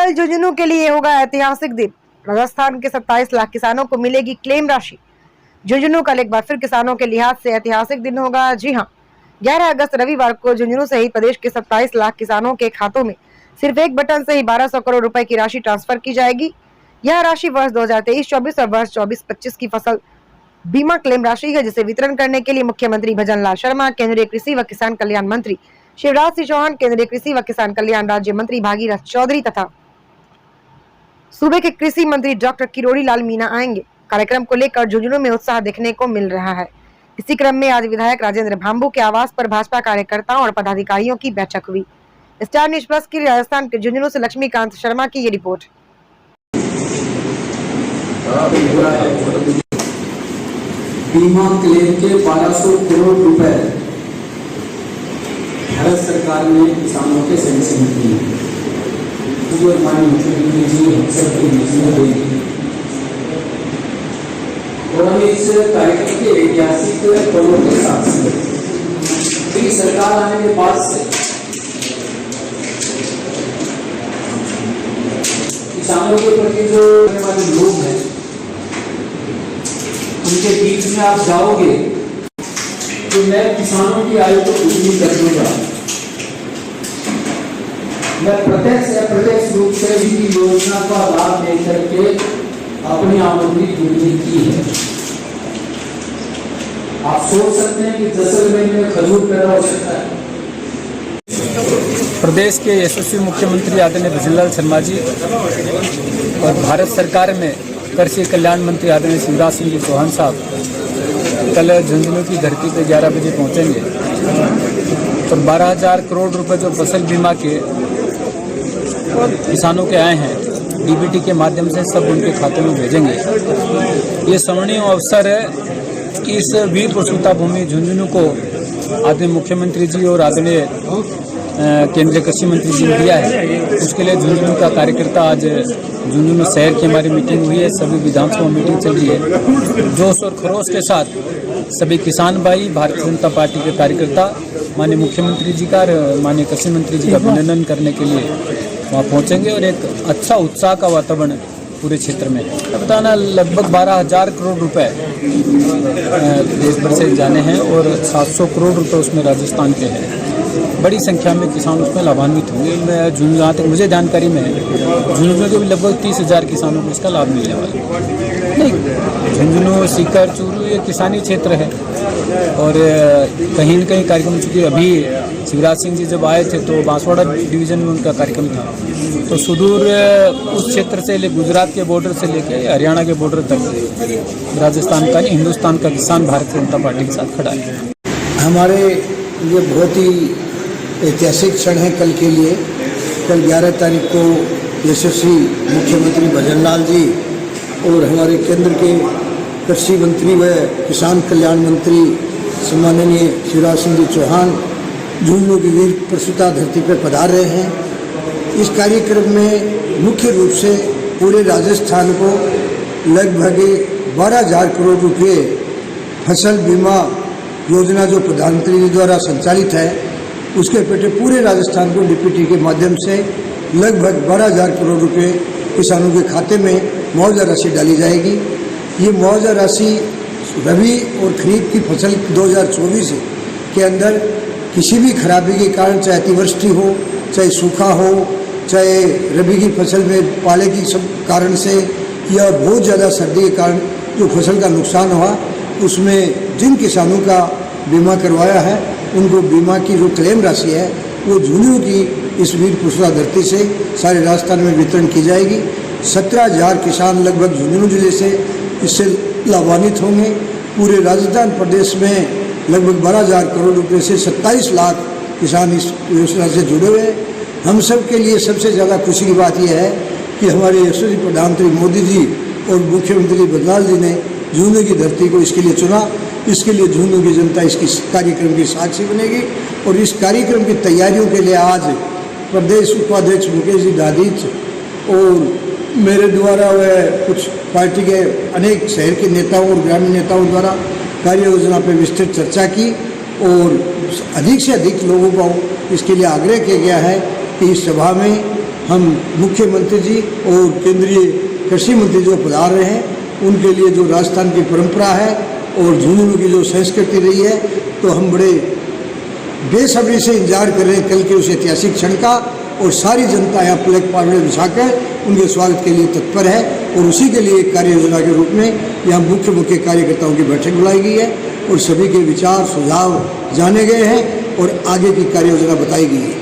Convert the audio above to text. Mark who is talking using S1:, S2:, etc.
S1: कल झुंझुनू के लिए होगा ऐतिहासिक दिन। राजस्थान के 27 लाख किसानों को मिलेगी क्लेम राशि। झुंझुनू कल एक बार फिर किसानों के लिहाज से ऐतिहासिक दिन होगा। जी हां, 11 अगस्त रविवार को झुंझुनू सहित प्रदेश के 27 लाख किसानों के खातों में सिर्फ एक बटन से ही 1200 करोड़ रुपए की राशि ट्रांसफर की जाएगी। यह राशि वर्ष 2023-24 और वर्ष 24-25 की फसल बीमा क्लेम राशि है, जिसे वितरण करने के लिए मुख्यमंत्री भजनलाल शर्मा, केंद्रीय कृषि व किसान कल्याण मंत्री शिवराज सिंह चौहान, केंद्रीय कृषि व किसान कल्याण राज्य मंत्री भागीरथ चौधरी तथा सूबे के कृषि मंत्री डॉक्टर किरोड़ी लाल मीणा आएंगे। कार्यक्रम को लेकर झुंझुनू में उत्साह देखने को मिल रहा है। इसी क्रम में आज विधायक राजेंद्र भांबू के आवास पर भाजपा कार्यकर्ताओं और पदाधिकारियों की बैठक हुई। स्टार न्यूज प्लस की राजस्थान के झुंझुनू से लक्ष्मीकांत शर्मा की ये रिपोर्ट।
S2: बीमा क्लेम के 1200 करोड़ रुपए भारत सरकार ने किसानों के सैंक्शन किए। हमारे मुख्यमंत्री जी हम सब के बीच में हुई और हम इस कार्यक्रम के ऐतिहासिक पड़ों के साथ सरकार आने के बाद से किसानों के प्रति जो वाले लोग हैं उनके बीच में आप जाओगे तो मैं किसानों की आयु को पूरी कर दूंगा। मैं प्रत्यक्ष या अप्रत्यक्ष रूप से भी योजना का लाभ लेकर के अपनी आमदनी दुगनी की है। आप सोच सकते हैं कि जैसलमेर में खजूर पैदा हो सकता है।
S3: प्रदेश के यशस्वी मुख्यमंत्री आदरणीय भजनलाल शर्मा जी और भारत सरकार में कृषि कल्याण मंत्री आदरणीय शिवराज सिंह चौहान साहब कल झुंझुनू की धरती पर 11 बजे पहुंचेंगे और 12,000 करोड़ रुपए जो फसल बीमा के किसानों के आए हैं डीबीटी के माध्यम से सब उनके खातों में भेजेंगे। ये स्मरणीय अवसर है कि इस वीर प्रसूता भूमि झुंझुनू को आदरणीय मुख्यमंत्री जी और आदरणीय केंद्रीय कृषि मंत्री जी ने दिया है। उसके लिए झुंझुनू का कार्यकर्ता आज झुंझुनू शहर की हमारी मीटिंग हुई है, सभी विधानसभा मीटिंग चल रही है। जोश और खरोश के साथ सभी किसान भाई, भारतीय जनता पार्टी के कार्यकर्ता माननीय मुख्यमंत्री जी का और माननीय कृषि मंत्री जी का अभिनंदन करने के लिए वहाँ पहुँचेंगे और एक अच्छा उत्साह का वातावरण पूरे क्षेत्र में बताना। लगभग 12,000 करोड़ रुपए देश भर से जाने हैं और 700 करोड़ रुपए उसमें राजस्थान के हैं। बड़ी संख्या में किसान उसमें लाभान्वित होंगे। मैं जहाँ तक मुझे जानकारी में झुंझुनू के भी लगभग 30,000 किसानों को इसका लाभ मिलने वाला है। नहीं, झुंझुनू, सीकर, चूरू ये किसानी क्षेत्र है और कहीं न कहीं कार्यक्रम, चूँकि अभी शिवराज सिंह जी जब आए थे तो बांसवाड़ा डिवीज़न में उनका कार्यक्रम था, तो सुदूर उस क्षेत्र से गुजरात के बॉर्डर से लेकर हरियाणा के बॉर्डर तक राजस्थान का, हिंदुस्तान का किसान भारतीय जनता पार्टी के साथ खड़ा है।
S4: हमारे ये बहुत ही ऐतिहासिक क्षण है कल के लिए। कल 11 तारीख को यशस्वी मुख्यमंत्री भजनलाल जी और हमारे केंद्र के कृषि मंत्री व किसान कल्याण मंत्री सम्माननीय शिवराज सिंह जी चौहान झुंझुनू की वीर प्रसूता धरती पर पधार रहे हैं। इस कार्यक्रम में मुख्य रूप से पूरे राजस्थान को लगभग 12,000 करोड़ रुपये फसल बीमा योजना जो प्रधानमंत्री जी द्वारा संचालित है उसके पेटे पूरे राजस्थान को डीबीटी के माध्यम से लगभग 12,000 करोड़ रुपए किसानों के खाते में मुआवजा राशि डाली जाएगी। ये मुआवजा राशि रबी और खरीफ की फसल 2024 के अंदर किसी भी खराबी के कारण, चाहे अतिवृष्टि हो, चाहे सूखा हो, चाहे रबी की फसल में पाले की सब कारण से या बहुत ज़्यादा सर्दी के कारण जो फसल का नुकसान हुआ, उसमें जिन किसानों का बीमा करवाया है उनको बीमा की जो क्लेम राशि है वो झुंझुनू की इस वीर प्रसूता धरती से सारे राजस्थान में वितरण की जाएगी। 17,000 किसान लगभग झुंझुनू जिले से इससे लाभान्वित होंगे। पूरे राजस्थान प्रदेश में लगभग 12,000 करोड़ रुपए से 27 लाख किसान इस योजना से जुड़े हुए हैं। हम सब के लिए सबसे ज़्यादा खुशी की बात यह है कि हमारे यशस्वी प्रधानमंत्री मोदी जी और मुख्यमंत्री भजनलाल जी ने झुंझुनू की धरती को इसके लिए चुना। इसके लिए झुंझुनू की जनता इसकी कार्यक्रम की साक्षी बनेगी और इस कार्यक्रम की तैयारियों के लिए आज प्रदेश उपाध्यक्ष मुकेश जी दादीच और मेरे द्वारा वह कुछ पार्टी के अनेक शहर के नेताओं और ग्रामीण नेताओं द्वारा कार्य योजना पर विस्तृत चर्चा की और अधिक से अधिक लोगों को इसके लिए आग्रह किया गया है कि इस सभा में हम मुख्यमंत्री जी और केंद्रीय कृषि मंत्री जो पधार रहे हैं उनके लिए जो राजस्थान की परंपरा है और झुंझुनू की जो संस्कृति रही है, तो हम बड़े बेसब्री से इंतजार कर रहे हैं कल के उस ऐतिहासिक क्षण का। और सारी जनता यहाँ फ्लैग पार्डर बिछाकर उनके स्वागत के लिए तत्पर है और उसी के लिए एक कार्य योजना के रूप में यहाँ मुख्य कार्यकर्ताओं की बैठक बुलाई गई है और सभी के विचार सुझाव जाने गए हैं और आगे की कार्य योजना बताई गई है।